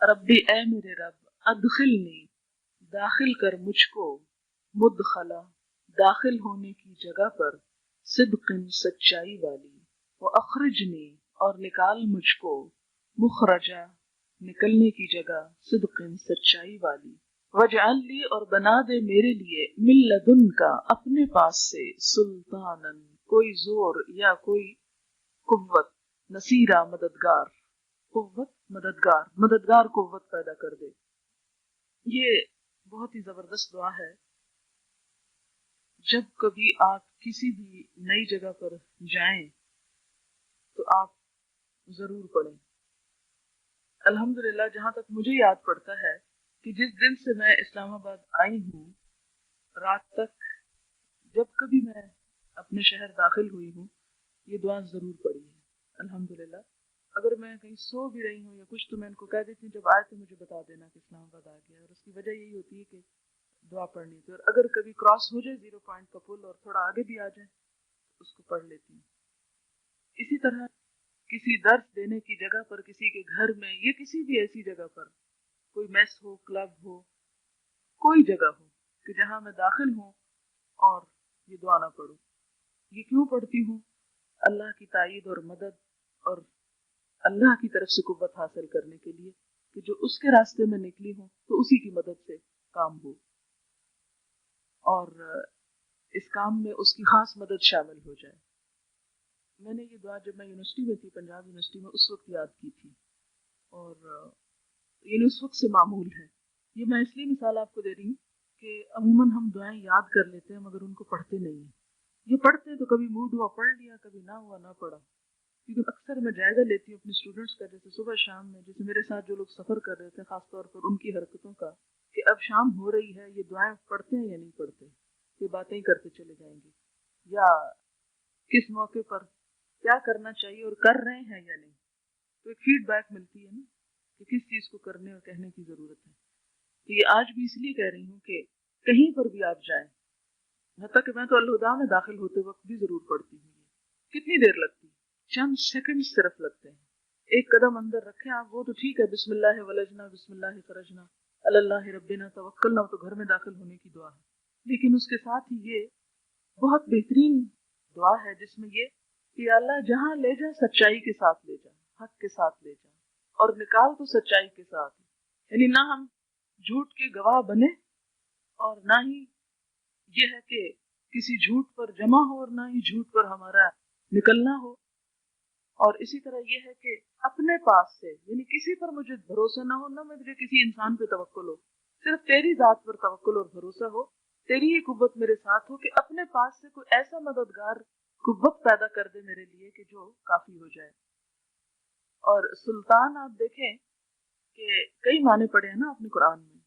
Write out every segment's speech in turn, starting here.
रब्बी ए मेरे रब अदखिलनी दाखिल कर मुझको मुदखला दाखिल होने की जगह पर सिद्किन सच्चाई वाली व अखरिजनी और निकाल मुझको मुखरजा निकलने की जगह सिद्किन सच्चाई वाली वजअली और बना दे मेरे लिए मिन लदुन का अपने पास से सुल्तानन कोई जोर या कोई कुव्वत नसीरा मददगार कुव्वत मददगार मददगार कुव्वत पैदा कर दे। ये बहुत ही जबरदस्त दुआ है। जब कभी आप किसी भी नई जगह पर जाएं तो आप जरूर पढ़ें। अल्हम्दुलिल्लाह जहां तक मुझे याद पड़ता है कि जिस दिन से मैं इस्लामाबाद आई हूँ रात तक जब कभी मैं अपने शहर दाखिल हुई हूँ ये दुआ जरूर पढ़ी है। अल्हम्दुलिल्लाह अगर मैं कहीं सो भी रही हूँ या कुछ तो मैं इनको कह देती हूँ जब आए तो मुझे बता देना कि इस्लामाबाद आ गया, और उसकी वजह यही होती है कि दुआ पढ़नी थी, और अगर कभी क्रॉस हो जाए 0 पॉइंट का पुल और थोड़ा आगे भी आ जाए तो उसको पढ़ लेती हूँ। इसी तरह किसी दर्स देने की जगह पर किसी के घर में या किसी भी ऐसी जगह पर कोई मेस हो क्लब हो कोई जगह हो कि जहाँ मैं दाखिल हूँ और ये दुआ ना पढ़ूँ। ये क्यों पढ़ती हूँ? अल्लाह की तायीद और मदद और अल्लाह की तरफ से कुव्वत हासिल करने के लिए कि जो उसके रास्ते में निकली हूँ तो उसी की मदद से काम हो और इस काम में उसकी खास मदद शामिल हो जाए। मैंने ये दुआ जब मैं यूनिवर्सिटी में थी, पंजाब यूनिवर्सिटी में, उस वक्त याद की थी और ये उस वक्त से मामूल है। ये मैं इसलिए मिसाल आपको दे रही हूँ कि अमूमन हम दुआएं याद कर लेते हैं मगर उनको पढ़ते नहीं हैं। ये पढ़ते हैं तो कभी मूड हुआ पढ़ लिया, कभी ना हुआ ना पढ़ा। क्योंकि अक्सर मैं जायजा लेती हूँ अपने स्टूडेंट्स का, जैसे सुबह शाम में, जैसे मेरे साथ जो लोग सफर कर रहे थे खासतौर पर उनकी हरकतों का, कि अब शाम हो रही है ये दुआएं पढ़ते हैं या नहीं पढ़ते, ये बातें ही करते चले जाएंगे, या किस मौके पर क्या करना चाहिए और कर रहे हैं या नहीं। तो एक फीडबैक मिलती है ना कि किस चीज को करने और कहने की जरूरत है। तो ये आज भी इसलिए कह रही हूँ कि कहीं पर भी आप जाएं, हत्ता कि मैं तो अल-हुदा में दाखिल होते वक्त भी जरूर पढ़ती हूँ। कितनी देर लगती है? चंद सेकंड सिर्फ लगते हैं। एक कदम अंदर रखें आप, वो तो ठीक है, बिस्मिल्लाह वलजना बिस्मिल्लाह खरजना अल्लाह रब्बिना तवक्कलना, तो घर में दाखिल होने की दुआ है। लेकिन उसके साथ ही ये बहुत बेहतरीन दुआ है जिसमें ये कि अल्लाह जहां ले जा सच्चाई के साथ ले जा, हक के साथ ले जा, और निकाल तो सच्चाई के साथ। यानी ना हम झूठ के गवाह बने और ना ही ये है कि किसी झूठ पर जमा हो और ना ही झूठ पर हमारा निकलना हो। और इसी तरह ये है कि अपने पास से, यानी किसी पर मुझे भरोसा ना हो, ना मुझे किसी इंसान पे तवक्कुल हो, सिर्फ तेरी जात पर तवक्कुल और भरोसा हो, तेरी ही कुव्वत मेरे साथ हो कि अपने पास से कोई ऐसा मददगार कुव्वत पैदा कर दे मेरे लिए कि जो काफी हो जाए। और सुल्तान आप देखें कि कई माने पड़े हैं ना अपने कुरान में।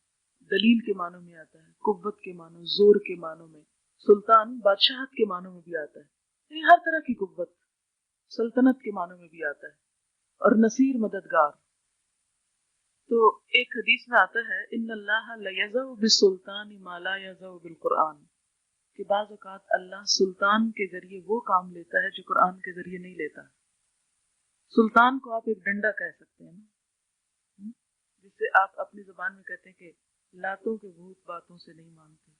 दलील के मानों में आता है, कुव्वत के मानों, जोर के मानों में, सुल्तान बादशाहत के मानों में भी आता है, यानी हर तरह की कुव्वत सल्तनत के मानों में भी आता है। और नसीर मददगार, तो एक हदीस में आता है इन्नल्लाह लयज़उ बिस्सुल्तानी मा ला यज़उ बिलकुरआन, कि बाज़ औक़ात अल्लाह सुल्तान के जरिए वो काम लेता है जो कुरान के जरिए नहीं लेता। सुल्तान को आप एक डंडा कह सकते हैं ना, जिससे आप अपनी जुबान में कहते हैं कि लातों के भूत बातों से नहीं मानते।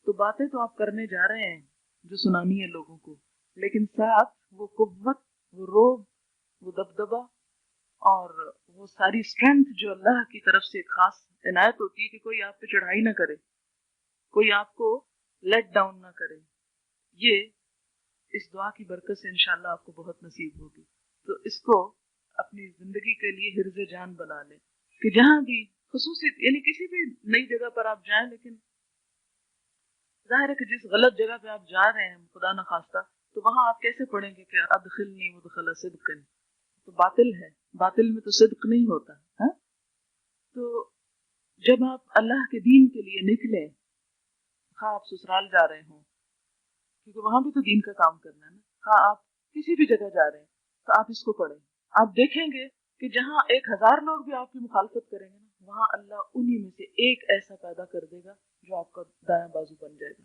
तो बातें तो आप करने जा रहे हैं जो सुनानी है लोगों को, लेकिन साथ वो कुव्वत, वो रोब, वो दबदबा और वो सारी स्ट्रेंथ जो अल्लाह की तरफ से खास इनायत होती है कि कोई आप पे चढ़ाई ना करे, कोई आपको लेट डाउन ना करे, ये इस दुआ की बरकत से इंशाल्लाह आपको बहुत नसीब होगी। तो इसको अपनी जिंदगी के लिए हिर्ज़े जान बना लें कि जहां भी खुसूसी, यानी किसी भी नई जगह पर आप जाएं, लेकिन जाहिर है कि जिस गलत जगह पे आप जा रहे हैं खुदा न खास्ता, तो वहां आप कैसे पढ़ेंगे कि अदखिलनी मुदखला सिद्किन, तो बातिल है, बातिल में तो सिद्क नहीं होता है। तो जब आप अल्लाह के दीन के लिए निकले, हाँ आप ससुराल जा रहे हो क्योंकि वहां भी तो दीन का काम करना है ना, हाँ आप किसी भी जगह जा रहे हैं तो आप इसको पढ़ें। आप देखेंगे कि जहाँ 1000 लोग भी आपकी मुखालफत करेंगे ना, वहां अल्लाह उन्हीं में से एक ऐसा पैदा कर देगा जो आपका दायां बाजू बन जाएगा,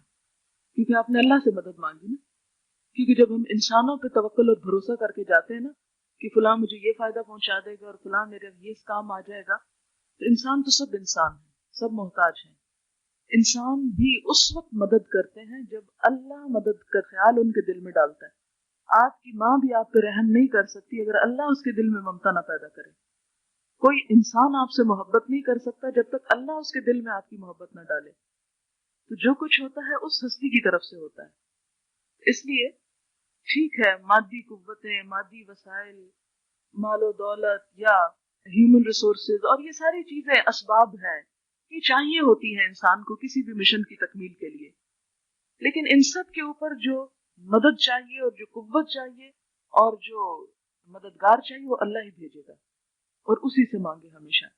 क्योंकि आपने अल्लाह से मदद मांगी ना। क्योंकि जब हम इंसानों पे तवक्कुल और भरोसा करके जाते हैं ना कि फलां मुझे ये फायदा पहुंचा देगा और फलां मेरे ये काम आ जाएगा, انسان تو سب انسان ہے، سب محتاج ہیں. انسان بھی اس وقت مدد کرتے ہیں جب اللہ مدد کا خیال ان کے دل میں ڈالتا ہے. آپ کی ماں بھی آپ پہ رحم نہیں کر سکتی اگر اللہ اس کے دل میں ممتا نہ پیدا کرے. کوئی انسان آپ سے محبت نہیں کر سکتا جب تک اللہ اس کے دل میں آپ کی محبت نہ ڈالے. تو جو کچھ ہوتا ہے اس ہستی کی طرف سے ہوتا ہے. اس لیے ٹھیک ہے مادی قوتیں، مادی وسائل، مال و دولت یا ہیومن ریسورسز اور یہ ساری چیزیں اسباب ہیں، یہ چاہیے ہوتی ہیں انسان کو کسی بھی مشن کی تکمیل کے لیے. لیکن ان سب کے اوپر جو مدد چاہیے اور جو قوت چاہیے اور جو مددگار چاہیے وہ اللہ ہی بھیجے گا، اور اسی سے مانگے ہمیشہ.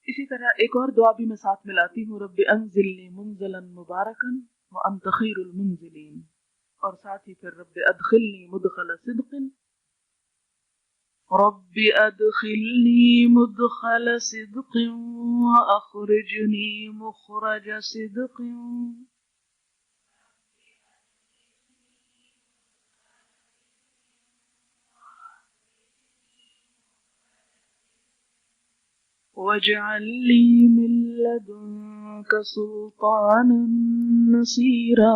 اسی طرح ایک اور دعا بھی میں ساتھ ملاتی ہوں، رب انزلنی منزلا مبارکا وانت خیر المنزلین، اور ساتھ ہی پھر رب ادخلنی مدخل صدق، رب ادخلنی مدخل صدق واخرجنی مخرج صدق. واجعل لي من لدنك سلطانا نصيرا.